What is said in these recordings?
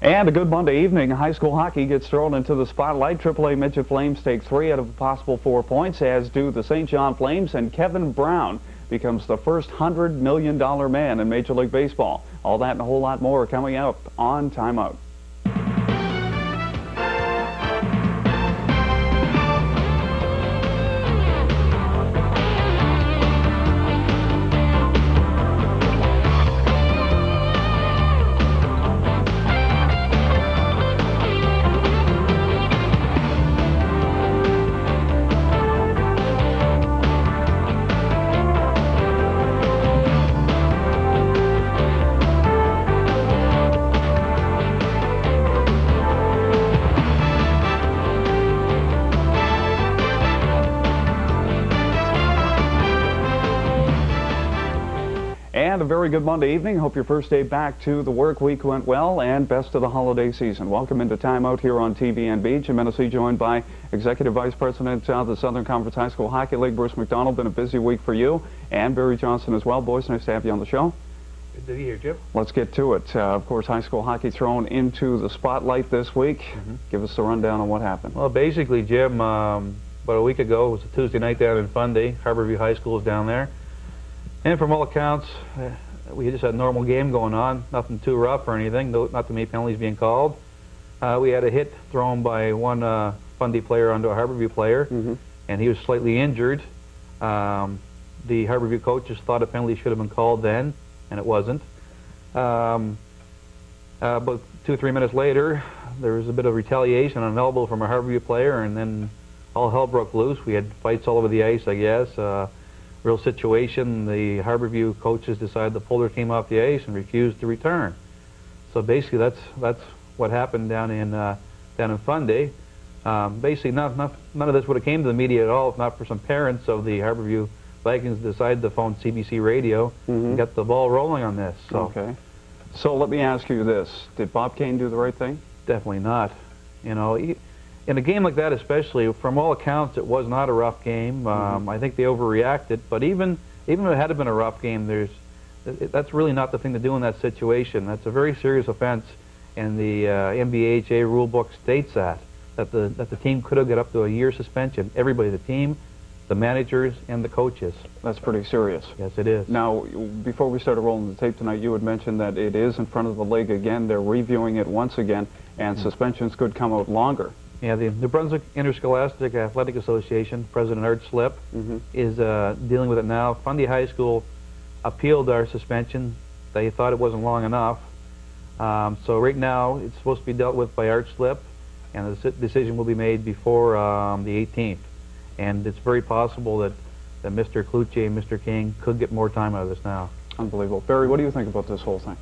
And a good Monday evening. High school hockey gets thrown into the spotlight. AAA Midget Flames take 3 out of a possible 4 points, as do the St. John Flames, and Kevin Brown becomes the first $100 million man in Major League Baseball. All that and a whole lot more coming up on Time Out. And a very good Monday evening. Hope your first day back to the work week went well, and best of the holiday season. Welcome into Time Out here on TVNB. Jim Hennessy joined by Executive Vice President of the Southern Conference High School Hockey League, Bruce McDonald. Been a busy week for you, and Barry Johnson as well. Boys, nice to have you on the show. Good to be here, Jim. Let's get to it. Of course, high school hockey thrown into the spotlight this week. Give us a rundown on what happened. Well, basically, Jim, about a week ago, it was a Tuesday night down in Fundy. Harborview High School is down there. And from all accounts, we just had a normal game going on, nothing too rough or anything, not too many penalties being called. We had a hit thrown by one Fundy player onto a Harborview player, and he was slightly injured. The Harborview coach just thought a penalty should have been called then, and it wasn't. But 2 or 3 minutes later, there was a bit of retaliation on an elbow from a Harborview player, and then all hell broke loose. We had fights all over the ice, I guess. Real situation. The Harborview coaches decided to pull their team off the ice and refused to return. So basically, that's what happened down in Fundy. Basically, none of this would have came to the media at all if not for some parents of the Harborview Vikings decided to phone CBC Radio and get the ball rolling on this. So. Okay. So let me ask you this: did Bob Kane do the right thing? Definitely not. You know, in a game like that, especially, from all accounts, it was not a rough game. I think they overreacted. But even if it had been a rough game, that's really not the thing to do in that situation. That's a very serious offense, and the NBHA rule book states that the team could have got up to a year suspension. Everybody, the team, the managers, and the coaches. That's pretty serious. Yes, it is. Now, before we started rolling the tape tonight, you had mentioned that it is in front of the league again. They're reviewing it once again, and suspensions could come out longer. Yeah, the New Brunswick Interscholastic Athletic Association, President Art Slip, is dealing with it now. Fundy High School appealed our suspension. They thought it wasn't long enough. So right now, it's supposed to be dealt with by Art Slip, and the decision will be made before the 18th. And it's very possible that Mr. Cluche and Mr. King could get more time out of this now. Unbelievable. Barry, what do you think about this whole thing?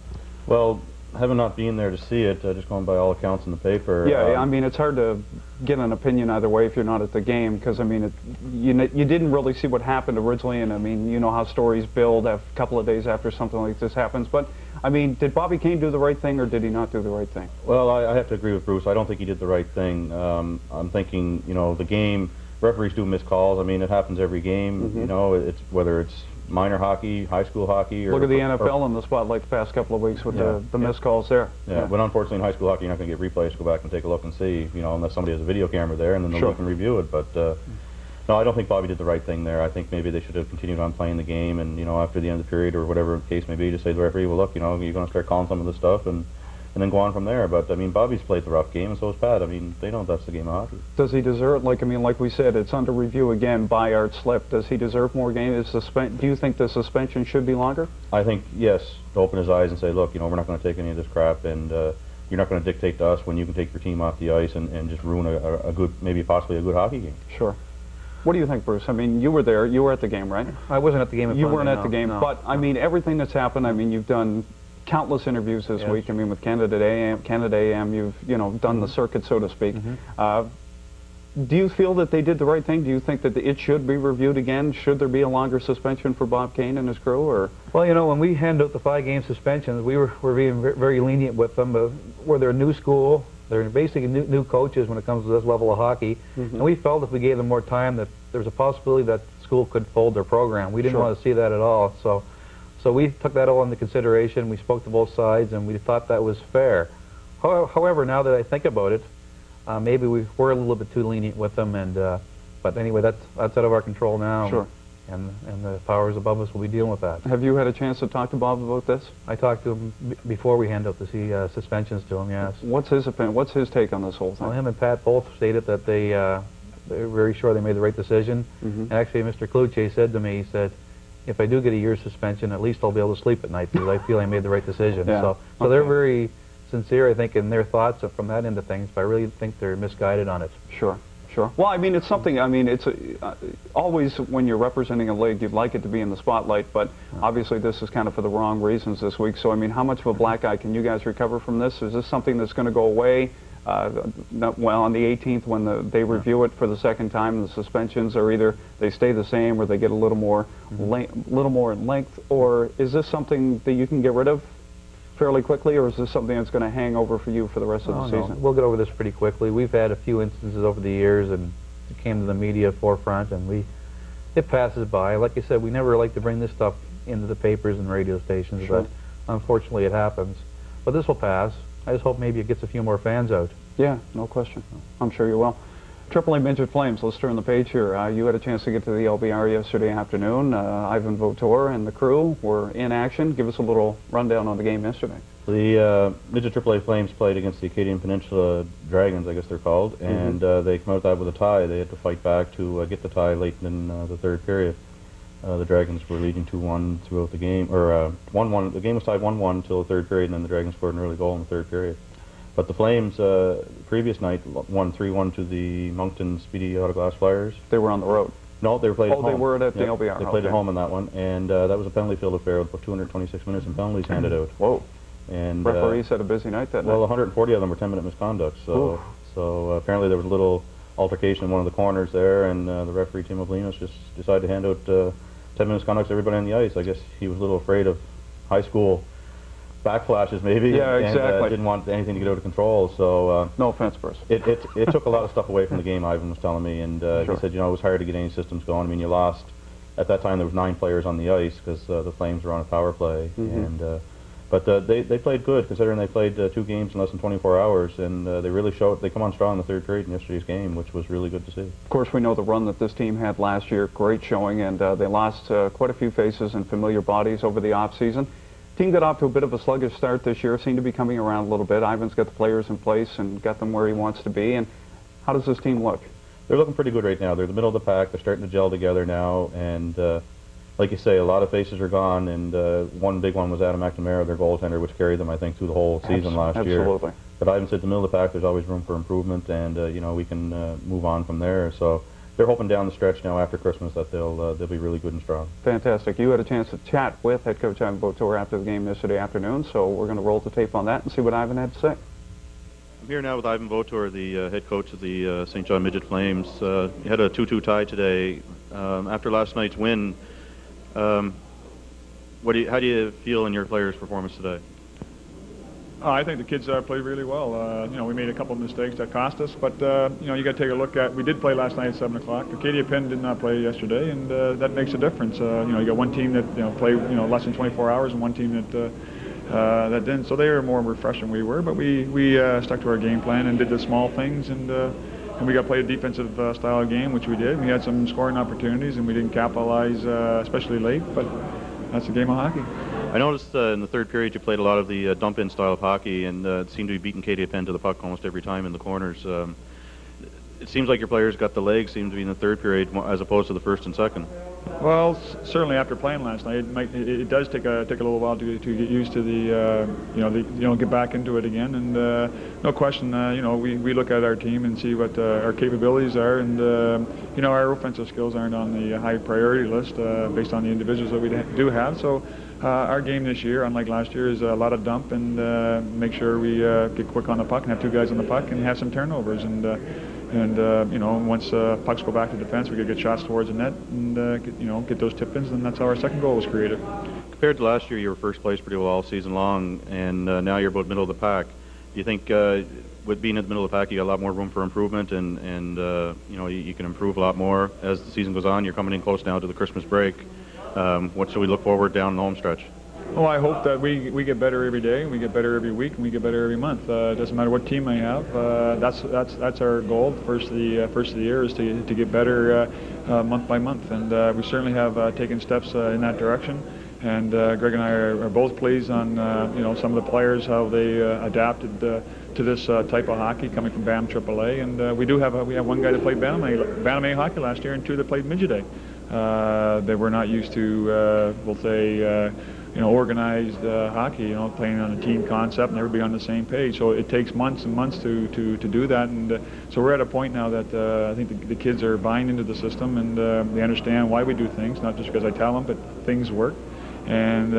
Well, having not been there to see it, just going by all accounts in the paper. Yeah, I mean, it's hard to get an opinion either way if you're not at the game, because, I mean, you didn't really see what happened originally, and, I mean, you know how stories build a couple of days after something like this happens. But, I mean, did Bobby Kane do the right thing, or did he not do the right thing? Well, I have to agree with Bruce. I don't think he did the right thing. I'm thinking, you know, the game, referees do miss calls. I mean, it happens every game, you know, whether it's minor hockey, high school hockey. Or, look at the NFL in the spotlight the past couple of weeks with the missed calls there. Yeah, but unfortunately in high school hockey you're not going to get replays to go back and take a look and see, you know, unless somebody has a video camera there and then they'll look and review it. But no, I don't think Bobby did the right thing there. I think maybe they should have continued on playing the game, and, you know, after the end of the period or whatever the case may be, just say to the referee, well, look, you know, you're going to start calling some of this stuff and then go on from there. But, I mean, Bobby's played the rough game, and so has Pat. I mean, they know that's the game of hockey. Does he deserve, like, I mean, like we said, it's under review again by Art Slip. Does he deserve more games? Do you think the suspension should be longer? I think, yes, to open his eyes and say, look, you know, we're not going to take any of this crap, and you're not going to dictate to us when you can take your team off the ice and just ruin a good, maybe possibly a good hockey game. Sure. What do you think, Bruce? I mean, you were there. You were at the game, right? I wasn't at the game. You weren't at the game, but, I mean, everything that's happened, I mean, you've done countless interviews this week. I mean, with Canada AM, you've, you know, done the circuit, so to speak. Do you feel that they did the right thing? Do you think that it should be reviewed again? Should there be a longer suspension for Bob Kane and his crew? Or? Well, you know, when we handed out the 5-game suspensions, we were being very lenient with them. Where they're a new school, they're basically new coaches when it comes to this level of hockey. And we felt if we gave them more time that there was a possibility that school could fold their program. We didn't want to see that at all. So we took that all into consideration. We spoke to both sides, and we thought that was fair. However, now that I think about it, maybe we were a little bit too lenient with them, and but anyway, that's out of our control now. Sure. And the powers above us will be dealing with that. Have you had a chance to talk to Bob about this? I talked to him before we hand out the suspensions to him, yes. What's his opinion? What's his take on this whole thing? Well, him and Pat both stated that they're very sure they made the right decision. And actually, Mr. Kluche said to me, he said, if I do get a year's suspension, at least I'll be able to sleep at night because I feel I made the right decision. Yeah. So they're very sincere, I think, in their thoughts from that end of things, but I really think they're misguided on it. Sure. Sure. Well, I mean, it's something, I mean, it's always when you're representing a league, you'd like it to be in the spotlight, but obviously this is kind of for the wrong reasons this week. So, I mean, how much of a black eye can you guys recover from this? Is this something that's going to go away? Well, on the 18th, when they review it for the second time, the suspensions are either they stay the same or they get a little more, in length, or is this something that you can get rid of fairly quickly, or is this something that's going to hang over for you for the rest of the season? No. We'll get over this pretty quickly. We've had a few instances over the years, and it came to the media forefront, and it passes by. Like I said, we never like to bring this stuff into the papers and radio stations, but unfortunately it happens. But this will pass. I just hope maybe it gets a few more fans out. Yeah, no question. I'm sure you will. AAA Midget Flames, let's turn the page here. You had a chance to get to the LBR yesterday afternoon. Ivan Votor and the crew were in action. Give us a little rundown on the game yesterday. The Midget AAA Flames played against the Acadian Peninsula Dragons, I guess they're called, and they came out that with a tie. They had to fight back to get the tie late in the third period. The Dragons were leading 2-1 throughout the game, or 1-1. The game was tied 1-1 until the third period, and then the Dragons scored an early goal in the third period. But the Flames, previous night, won 3-1 to the Moncton Speedy Autoglass Flyers. They were on the road. No, they were played at home. Oh, they were at the LBR. They played at home in that one, and that was a penalty-filled affair with 226 minutes and penalties handed out. Whoa. And referees had a busy night that night. Well, 140 of them were 10-minute misconduct, so apparently there was a little altercation in one of the corners there, and the referee, Tim Oblinas, just decided to hand out 10-minute misconduct to everybody on the ice. I guess he was a little afraid of high school backflashes, maybe. Yeah, exactly. And didn't want anything to get out of control. So no offense, Bruce. It took a lot of stuff away from the game. Ivan was telling me, and he said, you know, it was hard to get any systems going. I mean, you lost. At that time, there was 9 players on the ice because the Flames were on a power play, but they played good considering they played 2 games in less than 24 hours, and they really showed. They come on strong in the third period in yesterday's game, which was really good to see. Of course, we know the run that this team had last year. Great showing, and they lost quite a few faces and familiar bodies over the off-season. Team got off to a bit of a sluggish start this year, seemed to be coming around a little bit. Ivan's got the players in place and got them where he wants to be. And how does this team look? They're looking pretty good right now. They're the middle of the pack. They're starting to gel together now. And like you say, a lot of faces are gone. And one big one was Adam McNamara, their goaltender, which carried them, I think, through the whole season last year. Absolutely. But Ivan said the middle of the pack, there's always room for improvement. And, you know, we can move on from there. So they're hoping down the stretch now after Christmas that they'll be really good and strong. Fantastic. You had a chance to chat with head coach Ivan Votor after the game yesterday afternoon, so we're going to roll the tape on that and see what Ivan had to say. I'm here now with Ivan Votor, the head coach of the St. John Midget Flames. You had a 2-2 tie today. After last night's win, how do you feel in your players' performance today? I think the kids played really well. You know, we made a couple of mistakes that cost us, but you know, you got to take a look at. We did play last night at 7 o'clock. Acadia Penn did not play yesterday, and that makes a difference. You know, you got one team that played less than 24 hours, and one team that that didn't. So they were more refreshed than we were, but we stuck to our game plan and did the small things, and we got to play a defensive style of game, which we did. We had some scoring opportunities, and we didn't capitalize, especially late. But that's the game of hockey. I noticed in the third period you played a lot of the dump-in style of hockey, and seemed to be beating Acadia Penn to the puck almost every time in the corners. It seems like your players got the legs, seem to be in the third period as opposed to the first and second. Well, certainly after playing last night, it does take a little while to get used to the get back into it again. And no question, we look at our team and see what our capabilities are, and our offensive skills aren't on the high priority list based on the individuals that we do have. So our game this year, unlike last year, is a lot of dump and make sure we get quick on the puck and have 2 guys on the puck and have some turnovers. And once pucks go back to defense, we could get shots towards the net and get those tip-ins, and that's how our second goal was created. Compared to last year, you were first place pretty well all season long, and now you're about middle of the pack. Do you think with being at the middle of the pack, you got a lot more room for improvement, and you can improve a lot more as the season goes on? You're coming in close now to the Christmas break. What should we look forward down the home stretch? Oh, I hope that we get better every day, and we get better every week, and we get better every month. It doesn't matter what team I have. That's our goal. First of the year is to get better month by month, and we certainly have taken steps in that direction. And Greg and I are both pleased on some of the players, how they adapted to this type of hockey coming from BAM AAA. And we have one guy that played Bantam A hockey last year, and two that played Midget A. They were not used to, we'll say, organized hockey, playing on a team concept and everybody on the same page. So it takes months and months to do that. And so we're at a point now that I think the kids are buying into the system, and they understand why we do things, not just because I tell them, but things work. And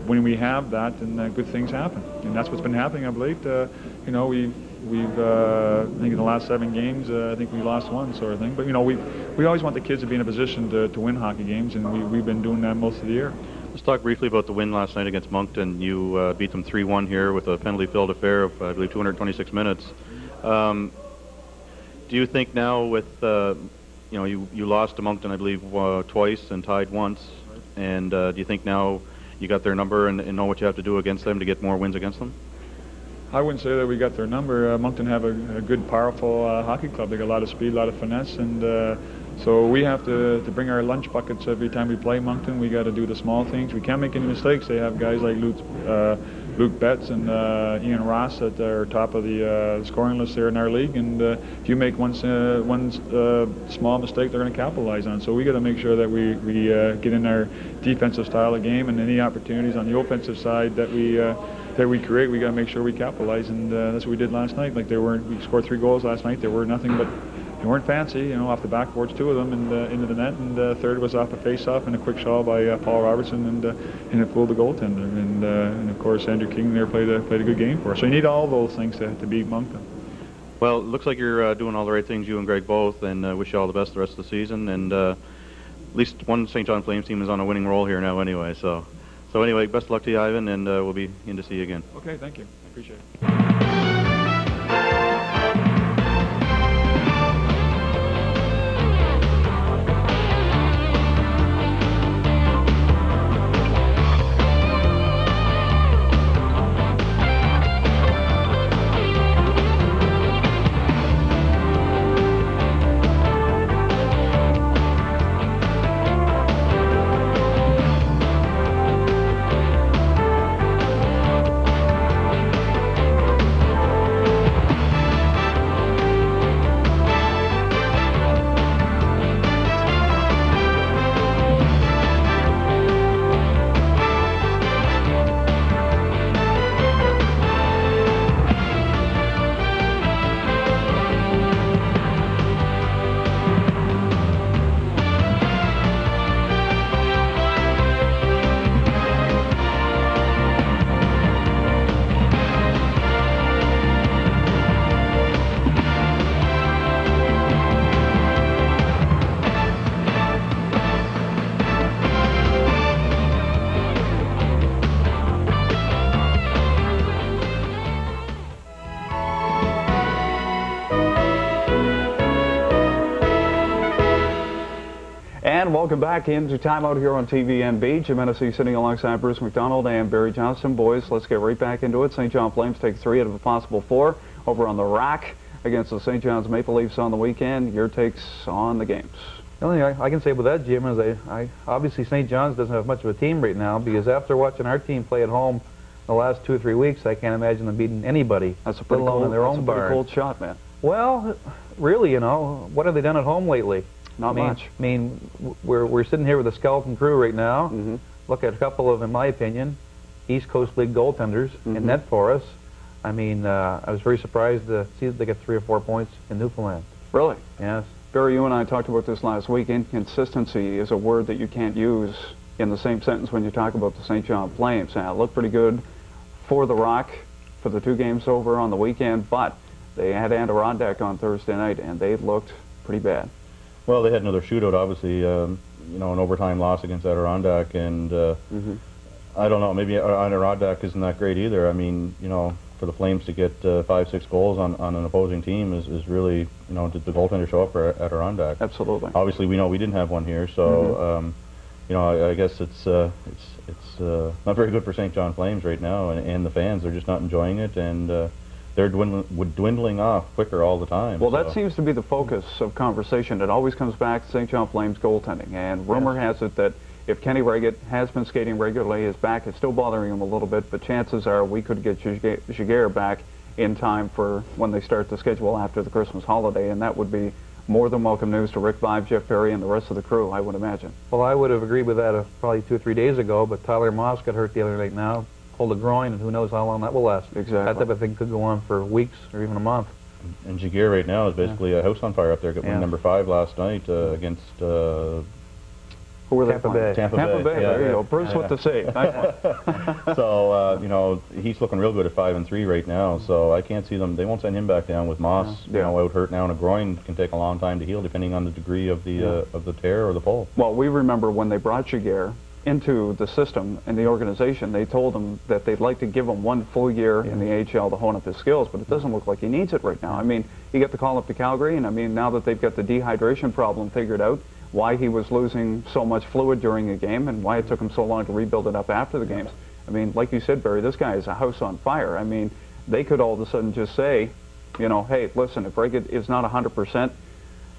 when we have that, then good things happen. And that's what's been happening of late. We've I think in the last 7 games, I think we lost one, sort of thing. But we always want the kids to be in a position to win hockey games, and we've been doing that most of the year. Let's talk briefly about the win last night against Moncton. You beat them 3-1 here with a penalty-filled affair of, I believe, 226 minutes. Do you think now with, you lost to Moncton, I believe, twice and tied once, and do you think now you got their number and know what you have to do against them to get more wins against them? I wouldn't say that we got their number. Moncton have a good, powerful hockey club. They got a lot of speed, a lot of finesse, and so we have to bring our lunch buckets every time we play Moncton. We got to do the small things. We can't make any mistakes. They have guys like Luke Betts and Ian Ross that are top of the scoring list there in our league. And if you make one small mistake, they're going to capitalize on. So we got to make sure that we get in our defensive style of game, and any opportunities on the offensive side that we create, we got to make sure we capitalize. And that's what we did last night. Like we scored 3 goals last night. They were nothing but. They weren't fancy, off the backboards, 2 of them, and into the net, and third was off a face-off and a quick shot by Paul Robertson, and it fooled the goaltender. And of course, Andrew King there played a good game for us. So you need all those things to beat Moncton. Well, it looks like you're doing all the right things, you and Greg both, and wish you all the best the rest of the season. And at least one St. John Flames team is on a winning roll here now, anyway. So anyway, best of luck to you, Ivan, and we'll be in to see you again. Okay, thank you. I appreciate it. And welcome back into Time Out here on TVNB. Jim Hennessy sitting alongside Bruce McDonald and Barry Johnston. Boys, let's get right back into it. St. John Flames take 3 out of a possible 4 over on the rack against the St. John's Maple Leafs on the weekend. Your takes on the games? The only thing I can say with that, Jim, is I obviously St. John's doesn't have much of a team right now, because after watching our team play at home the last 2 or 3 weeks, I can't imagine them beating anybody. That's a pretty cold, in their own barn. Cold shot, man. Well, really, what have they done at home lately? Not much. I mean, we're sitting here with a skeleton crew right now. Mm-hmm. Look at a couple of, in my opinion, East Coast League goaltenders in net for us. I mean, I was very surprised to see that they got 3 or 4 points in Newfoundland. Really? Yes. Barry, you and I talked about this last week. Inconsistency is a word that you can't use in the same sentence when you talk about the St. John Flames. Now, it looked pretty good for the Rock for the 2 games over on the weekend, but they had Adirondack on Thursday night, and they looked pretty bad. Well, they had another shootout, obviously, an overtime loss against Adirondack, and I don't know, maybe Adirondack isn't that great either. I mean, for the Flames to get 5-6 goals on an opposing team is really, did the goaltender show up for Adirondack? Absolutely. Obviously, we know we didn't have one here, so, you know, I guess it's not very good for St. John Flames right now, and the fans are just not enjoying it, and they're dwindling off quicker all the time. Well, that seems to be the focus of conversation. It always comes back to St. John Flames goaltending, and rumor has it that if Kenny Reggett has been skating regularly, his back is still bothering him a little bit, but chances are we could get Giguere back in time for when they start the schedule after the Christmas holiday, and that would be more than welcome news to Rick Vibe, Jeff Perry, and the rest of the crew, I would imagine. Well, I would have agreed with that probably 2 or 3 days ago, but Tyler Moss got hurt the other night now, pulled a groin, and who knows how long that will last. Exactly. That type of thing could go on for weeks or even a month. And Giguere right now is basically a house on fire up there. Got win number 5 last night against who were they Tampa playing? Bay. Tampa Bay. Bay. There you go. Bruce with the save. Nice one. So you know, he's looking real good at 5-3 right now. So I can't see them. They won't send him back down with Moss. You know, out hurt now, and a groin can take a long time to heal, depending on the degree of the tear or the pull. Well, we remember when they brought Giguere into the system and the organization, they told him that they'd like to give him 1 full year in the AHL to hone up his skills, but it doesn't look like he needs it right now. I mean, he got the call up to Calgary, and I mean, now that they've got the dehydration problem figured out, why he was losing so much fluid during a game and why it took him so long to rebuild it up after the games. I mean, like you said, Barry, this guy is a house on fire. I mean, they could all of a sudden just say, you know, hey, listen, if Reggett is not 100%,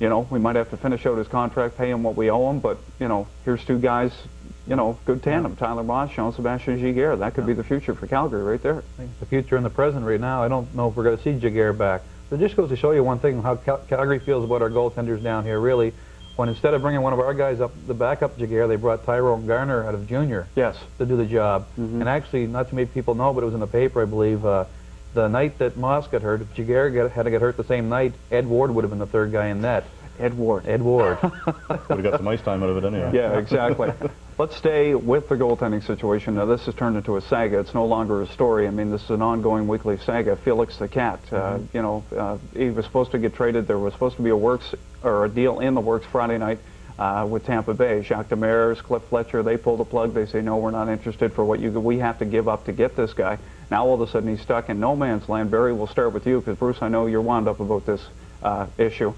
you know, we might have to finish out his contract, pay him what we owe him, but, you know, here's 2 guys, you know, good tandem, Tyler Moss, Jean-Sebastian Giguere. That could be the future for Calgary right there. The future and the present right now. I don't know if we're going to see Giguere back. But it just goes to show you one thing, how Calgary feels about our goaltenders down here, really. When instead of bringing one of our guys up, the backup Giguere, they brought Tyrone Garner out of junior to do the job. And actually, not too many people know, but it was in the paper, I believe, the night that Moss got hurt, if Giguere had to get hurt the same night, Ed Ward would have been the 3rd guy in net. Ed Ward. Ed Ward. Would have got some ice time out of it anyway. Yeah, exactly. Let's stay with the goaltending situation. Now, this has turned into a saga. It's no longer a story. I mean, this is an ongoing weekly saga. Felix the Cat, you know, he was supposed to get traded. There was supposed to be a deal in the works Friday night with Tampa Bay. Jacques Demers, Cliff Fletcher, they pull the plug. They say, no, we're not interested for what we have to give up to get this guy. Now, all of a sudden, he's stuck in no man's land. Barry, we'll start with you, because, Bruce, I know you're wound up about this issue.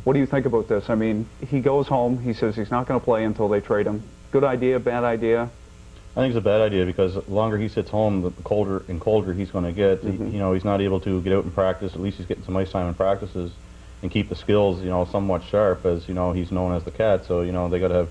What do you think about this? I mean, he goes home. He says he's not going to play until they trade him. Good idea, bad idea? I think it's a bad idea, because the longer he sits home, the colder he's going to get. You know, he's not able to get out and practice. At least he's getting some ice time in practices and keep the skills, you know, somewhat sharp, as, you know, he's known as the Cat. So, you know, they got to have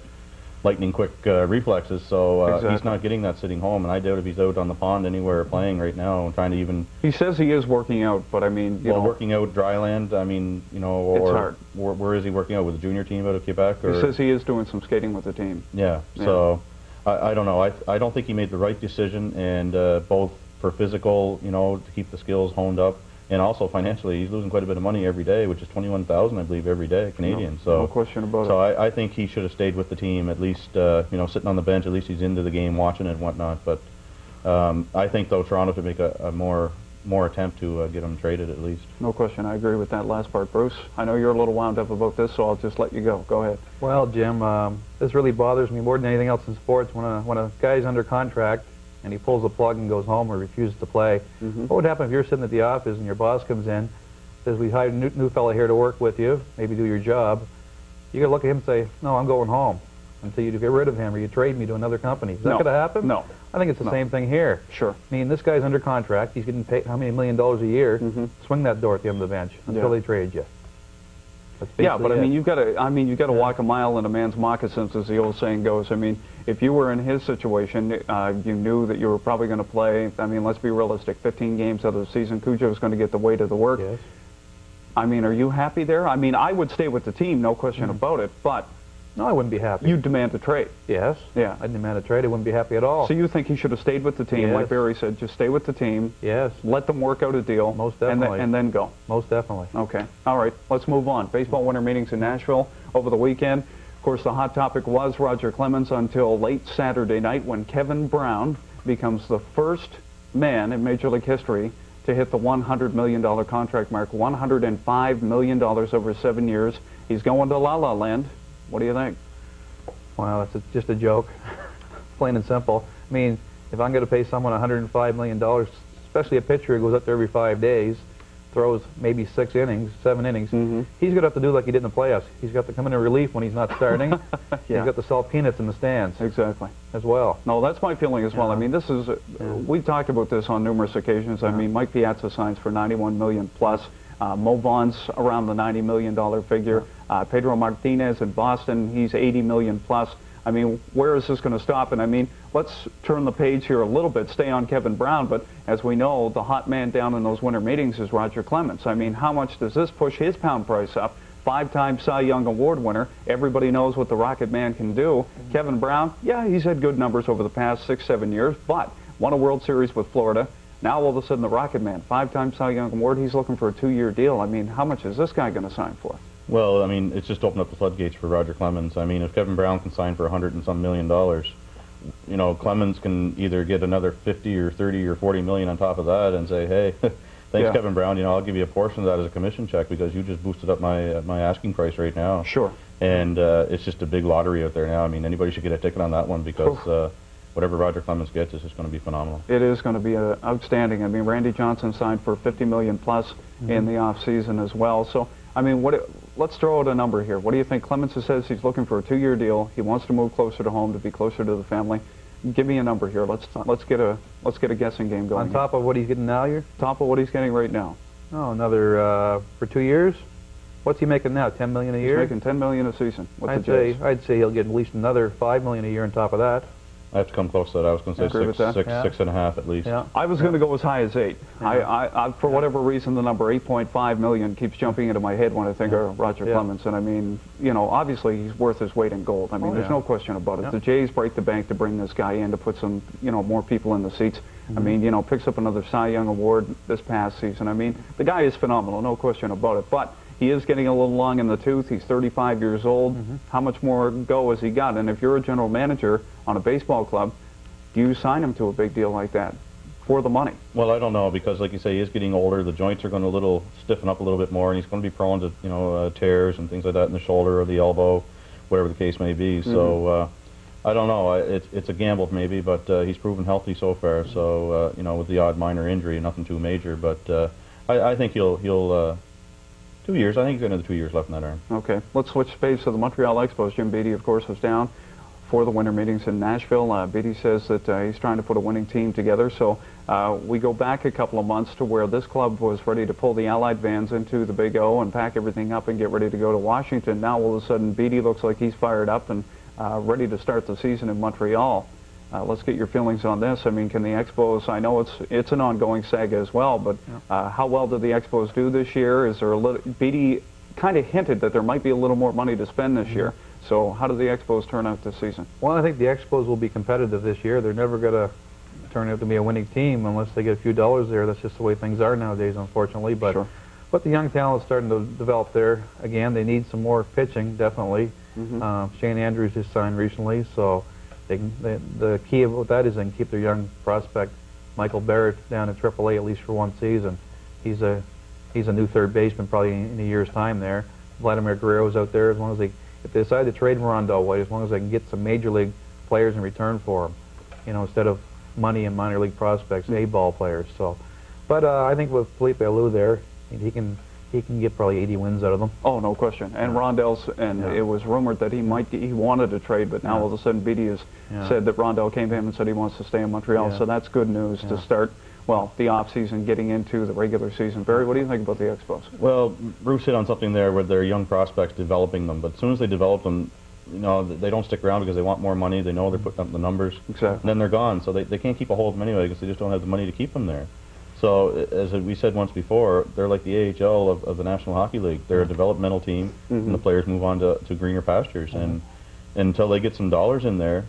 lightning quick reflexes. So he's not getting that sitting home, and I doubt if he's out on the pond anywhere playing right now and trying to even... He says he is working out, but I mean, you know... working out dry land, I mean, you know, or... It's hard. Where is he working out? With the junior team out of Quebec? Or? He says he is doing some skating with the team. Yeah, so I don't know. I don't think he made the right decision, and both for physical, you know, to keep the skills honed up, and also financially, he's losing quite a bit of money every day, which is $21,000, I believe, every day, Canadian. No question about it. So I think he should have stayed with the team, at least, you know, sitting on the bench. At least he's into the game, watching it and whatnot. But I think, though, Toronto could make a more attempt to get him traded, at least. No question. I agree with that last part. Bruce, I know you're a little wound up about this, so I'll just let you go. Go ahead. Well, Jim, this really bothers me more than anything else in sports. When a guy's under contract and he pulls the plug and goes home or refuses to play, what would happen if you're sitting at the office and your boss comes in, says, we hired a new fella here to work with you, maybe do your job. You got to look at him and say, no, I'm going home until you get rid of him or you trade me to another company. Is that going to happen? No. I think it's the same thing here. Sure. I mean, this guy's under contract. He's getting paid how many $1 million a year? Swing that door at the end of the bench until they trade you. Yeah, but I mean, you've got to walk a mile in a man's moccasins, as the old saying goes. I mean, if you were in his situation, you knew that you were probably going to play. I mean, let's be realistic. 15 games out of the season, Cujo's going to get the weight of the work. Yes. I mean, are you happy there? I mean, I would stay with the team, no question about it. But no, I wouldn't be happy. You demand a trade. Yes. Yeah. I'd demand a trade. I wouldn't be happy at all. So you think he should have stayed with the team, like Barry said, just stay with the team. Yes. Let them work out a deal. Most definitely. And then go. Most definitely. Okay. All right. Let's move on. Baseball winter meetings in Nashville over the weekend. Of course, the hot topic was Roger Clemens until late Saturday night, when Kevin Brown becomes the first man in Major League history to hit the $100 million contract mark. $105 million over 7 years. He's going to La La Land. What do you think? Wow, that's just a joke. Plain and simple. I mean, if I'm going to pay someone $105 million, especially a pitcher who goes up there every 5 days, throws maybe 6 innings, 7 innings, he's going to have to do like he did in the playoffs. He's got to come in relief when he's not starting. He's got to sell peanuts in the stands. Exactly. As well. No, that's my feeling as well. I mean, this is, we've talked about this on numerous occasions. I mean, Mike Piazza signs for $91 million plus. Mo Vaughn's around the $90 million figure. Pedro Martinez in Boston, he's $80 million plus. I mean, where is this going to stop? And I mean, let's turn the page here a little bit, stay on Kevin Brown, but as we know, the hot man down in those winter meetings is Roger Clemens. I mean, how much does this push his pound price up? 5-time Cy Young Award winner. Everybody knows what the Rocket Man can do. Kevin Brown, yeah, he's had good numbers over the past 6-7 years, but won a World Series with Florida. Now all of a sudden the Rocket Man, 5-time Cy Young Award, he's looking for a 2-year deal. I mean, how much is this guy going to sign for? Well, I mean, it's just opened up the floodgates for Roger Clemens. I mean, if Kevin Brown can sign for $100 and some million, you know, Clemens can either get another 50 or 30 or 40 million on top of that and say, hey, thanks, Kevin Brown, you know, I'll give you a portion of that as a commission check because you just boosted up my asking price right now. Sure. And it's just a big lottery out there now. I mean, anybody should get a ticket on that one because whatever Roger Clemens gets is just going to be phenomenal. It is going to be outstanding. I mean, Randy Johnson signed for $50 million plus in the off season as well. So, I mean, let's throw out a number here. What do you think? Clemens says he's looking for a 2-year deal. He wants to move closer to home, to be closer to the family. Give me a number here. Let's get a guessing game going. On top of what he's getting now, you're? Top of what he's getting right now. Oh, another for 2 years. What's he making now? $10 million a year? He's making $10 million a season with the Jays. I'd say he'll get at least another $5 million a year on top of that. I have to come close to that. I was going to say six and a half at least. Yeah. I was going to go as high as 8. I for whatever reason, the number 8.5 million keeps jumping into my head when I think of Roger Clemens. And I mean, you know, obviously he's worth his weight in gold. I mean, there's no question about it. The Jays break the bank to bring this guy in to put some, you know, more people in the seats. I mean, you know, picks up another Cy Young Award this past season. I mean, the guy is phenomenal, no question about it. But he is getting a little long in the tooth. He's 35 years old. How much more go has he got? And if you're a general manager on a baseball club, do you sign him to a big deal like that for the money? Well, I don't know because, like you say, he is getting older. The joints are going to stiffen up a little bit more, and he's going to be prone to, you know, tears and things like that in the shoulder or the elbow, whatever the case may be. So I don't know. It's a gamble maybe, but he's proven healthy so far. So you know, with the odd minor injury, nothing too major. But I think he'll 2 years. I think he's got another 2 years left in that arm. Okay, let's switch space to the Montreal Expos. Jim Beattie, of course, was down for the winter meetings in Nashville. Beattie says that he's trying to put a winning team together. So we go back a couple of months to where this club was ready to pull the Allied vans into the Big O and pack everything up and get ready to go to Washington. Now all of a sudden Beattie looks like he's fired up and ready to start the season in Montreal. Let's get your feelings on this. I mean, can the Expos, I know it's an ongoing saga as well, but how well did the Expos do this year? Is there a little, Beattie kind of hinted that there might be a little more money to spend this year. So how do the Expos turn out this season? Well, I think the Expos will be competitive this year. They're never going to turn out to be a winning team unless they get a few dollars there. That's just the way things are nowadays, unfortunately. But the young talent is starting to develop there. Again, they need some more pitching, definitely. Shane Andrews just signed recently, so the key about that is they can keep their young prospect Michael Barrett down in AAA at least for one season. He's a new third baseman probably in a year's time there. Vladimir Guerrero's out there. As long as if they decide to trade Rondell White, as long as they can get some major league players in return for him, you know, instead of money and minor league prospects, A-ball players. So, but I think with Felipe Alou there, he can get probably 80 wins out of them. Oh, no question. And Rondell's, and it was rumored that he wanted to trade, but now all of a sudden Beattie has said that Rondell came to him and said he wants to stay in Montreal. So that's good news to start, well, the off-season, getting into the regular season. Barry, what do you think about the Expos? Well, Bruce hit on something there with their young prospects developing them, but as soon as they develop them, you know, they don't stick around because they want more money. They know they're putting up the numbers. Exactly. And then they're gone, so they can't keep a hold of them anyway because they just don't have the money to keep them there. So, as we said once before, they're like the AHL of the National Hockey League. They're a developmental team, and the players move on to greener pastures. And until they get some dollars in there,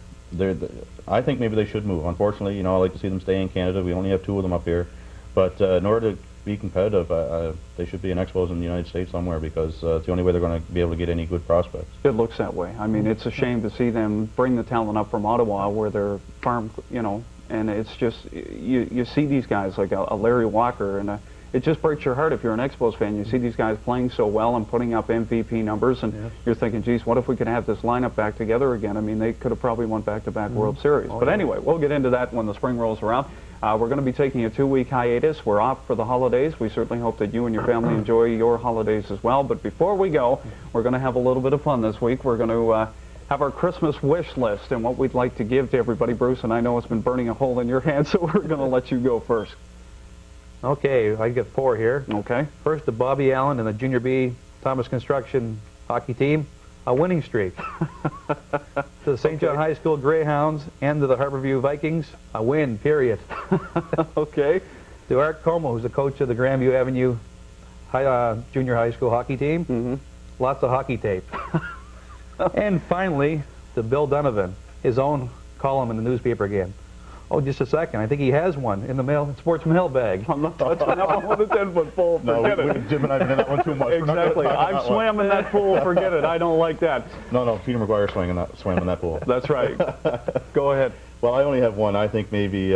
I think maybe they should move. Unfortunately, you know, I like to see them stay in Canada. We only have 2 of them up here. But in order to be competitive, they should be an Expos in the United States somewhere because it's the only way they're going to be able to get any good prospects. It looks that way. I mean, it's a shame to see them bring the talent up from Ottawa where they're farm, you know, and it's just, you see these guys like a Larry Walker, and it just breaks your heart if you're an Expos fan. You see these guys playing so well and putting up MVP numbers, and you're thinking, geez, what if we could have this lineup back together again? I mean, they could have probably won back-to-back World Series. But anyway, we'll get into that when the spring rolls around. We're going to be taking a 2-week hiatus. We're off for the holidays. We certainly hope that you and your family enjoy your holidays as well. But before we go, we're going to have a little bit of fun this week. We're going to have our Christmas wish list and what we'd like to give to everybody. Bruce, and I know it's been burning a hole in your hand, so we're going to let you go first. Okay, I get 4 here. Okay. First, to Bobby Allen and the Junior B Thomas Construction hockey team, a winning streak. To the St. John High School Greyhounds and to the Harborview Vikings, a win, period. Okay. To Art Como, who's the coach of the Grandview Avenue Junior High School hockey team, lots of hockey tape. And finally, to Bill Donovan, his own column in the newspaper again. Oh, just a second. I think he has one in the sports mail bag. I'm not touching that one with a 10-foot pole. Forget it. Jim and I have been in that one too much. Exactly. I've swam in that pool. Forget it. I don't like that. No, Peter McGuire swam in that pool. That's right. Go ahead. Well, I only have one. I think maybe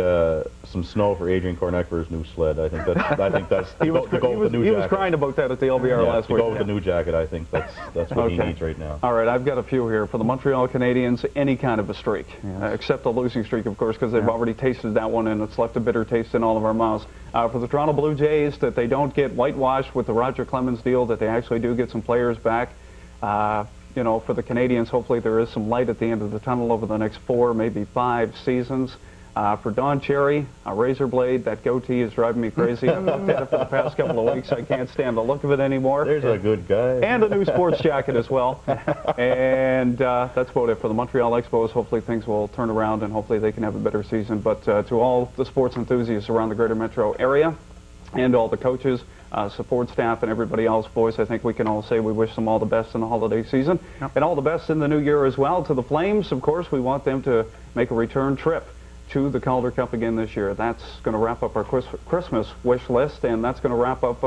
some snow for Adrian Corneck for his new sled. I think that's he was crying about that at the LBR last week. To go with the new jacket, I think that's what he needs right now. All right, I've got a few here. For the Montreal Canadiens, any kind of a streak, except a losing streak, of course, because they've already tasted that one and it's left a bitter taste in all of our mouths. For the Toronto Blue Jays, that they don't get whitewashed with the Roger Clemens deal, that they actually do get some players back. You know, for the Canadians, hopefully there is some light at the end of the tunnel over the next 4, maybe 5 seasons. For Don Cherry, a razor blade, that goatee is driving me crazy. I've looked at it for the past couple of weeks. I can't stand the look of it anymore. There's a good guy. And a new sports jacket as well. And that's about it for the Montreal Expos. Hopefully things will turn around and hopefully they can have a better season. But to all the sports enthusiasts around the greater metro area and all the coaches, support staff, and everybody else, boys, I think we can all say we wish them all the best in the holiday season. And all the best in the new year as well. To the Flames, of course, we want them to make a return trip to the Calder Cup again this year. That's going to wrap up our Christmas wish list, and that's going to wrap up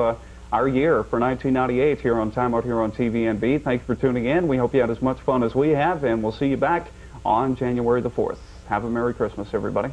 our year for 1998 here on Time Out here on TVNB. Thank you for tuning in. We hope you had as much fun as we have, and we'll see you back on January the 4th. Have a Merry Christmas, everybody.